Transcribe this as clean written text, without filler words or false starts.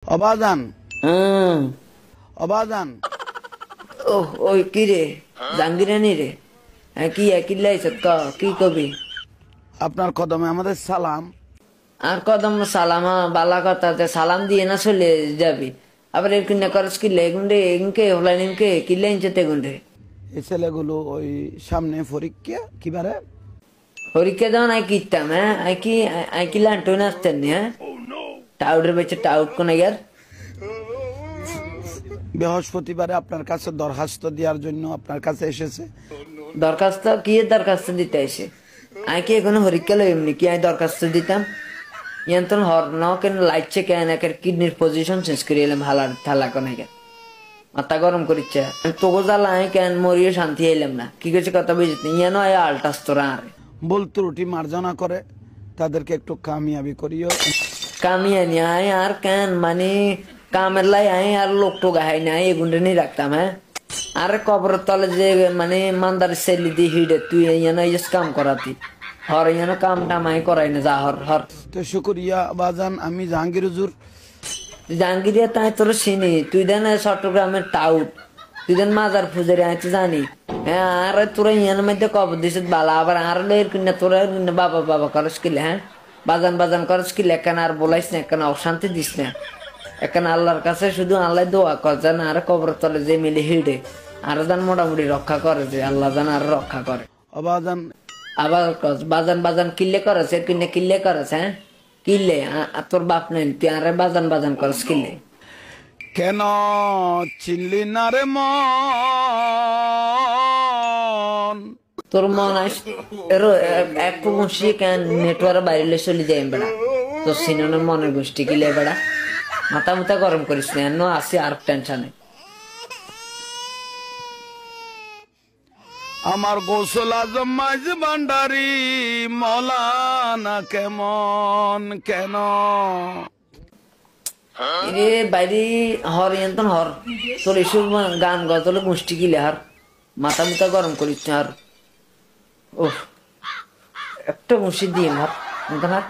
অবাজান হুম। অবাজান ওহ ওই কি রে জাঙ্গিরানি রে কি কিল্লাইছ কি কবি আপনার কদমে আমাদের সালাম। আর কদম সালামা বালা কথা সালাম দিয়ে না চলে যাবি আবার এর কিনা করস কিল্লা এগুন্ডে এগুনকে হলাইন ইনকে কিল্লাইনছে তেগুন্ডে এই ছেলেগুলো ওই সামনে পরীক্ষা কিবারে পরীক্ষা দেওয়া নাই কিতাম হ্যাঁ আই কি লান্টো নাচতেন হ্যাঁ টাউডের বেচে টাউট কোন ইয়ার বৃহস্পতিবারে আপনার কাছে দরখাস্ত দেওয়ার জন্য আপনার কাছে এসেছে। দরখাস্ত কি দরখাস্ত দিতে এসে আই কি এখনো পরীক্ষা লই এমনি কি আই দরখাস্ত দিতাম ইয়ান্তন হর ন কেন লাইটছে কেন একের কিডনির পজিশন চেঞ্জ করে এলাম হালার থালা কোনে কেন মাথা গরম করিচ্ছে তোকে জ্বালা আই কেন মরিয়ে শান্তি এলাম না কি কিছু কথা বুঝিস ইয়ানো আয় আলটাস তোরা আরে ভুল ত্রুটি মার্জনা করে তাদেরকে একটু কামিয়াবি করিও। কামিয়ানি আয় আর কেন মানে কামের লাই আয় আর লোক তো গাহাই নাই এগুন্ডে নিয়ে রাখতাম হ্যাঁ আরে কবর তলে যে মানে মান্দার সেলি দি হিডে তুই ইয়ানো ইস কাম করাতি হর ইয়ানো কাম টামাই করাই না যা হর হর তো শুকরিয়া বাজান, আমি জাহাঙ্গীর হুজুর। জাহাঙ্গীরিয়া তাই তোর চিনি তুই দেন চট্টগ্রামের টাউট তুই দেন মাজার ফুজারি আই তো জানি হ্যাঁ আর তোরা ইয়ানোর মধ্যে কবর দিস বালা আবার আর লের কিনা তোরা বাবা বাবা করস কিলে হ্যাঁ বাজান বাজান করস কিলে এখান আর বলাইস না এখানে অশান্তি দিস না এখানে আল্লাহর কাছে শুধু আল্লাহ দোয়া কর যেন আর কবর তলে যে মিলে হিডে আর যেন মোটামুটি রক্ষা করে যে আল্লাহ যেন আর রক্ষা করে অবাজান আবার বাজান বাজান কিল্লে করেছে কিনে কিল্লে করেছে হ্যাঁ কিল্লে তোর বাপ নেই তুই আরে বাজান বাজান করস কিল্লে কেন চিনলি না রে মন? তোর মন আস এক গোষ্ঠী কেন নেটওয়ার্ক বাইরে চলে যায় বেড়া তোর সিনেমার মনের গোষ্ঠী কিলে বেড়া মাথা মুথা গরম করিস না এন আসি আর টেনশনে আমার গোসল আজম মাইজ ভান্ডারি মৌলানা কেমন কেন? এ বাইরে হর এন্তন হর তোর এসব গান গজলে গোষ্ঠী কিলে হার মাথা মুথা গরম করিস না আর ও একটা গোষ্ঠী দিয়ে হার এন্তন হার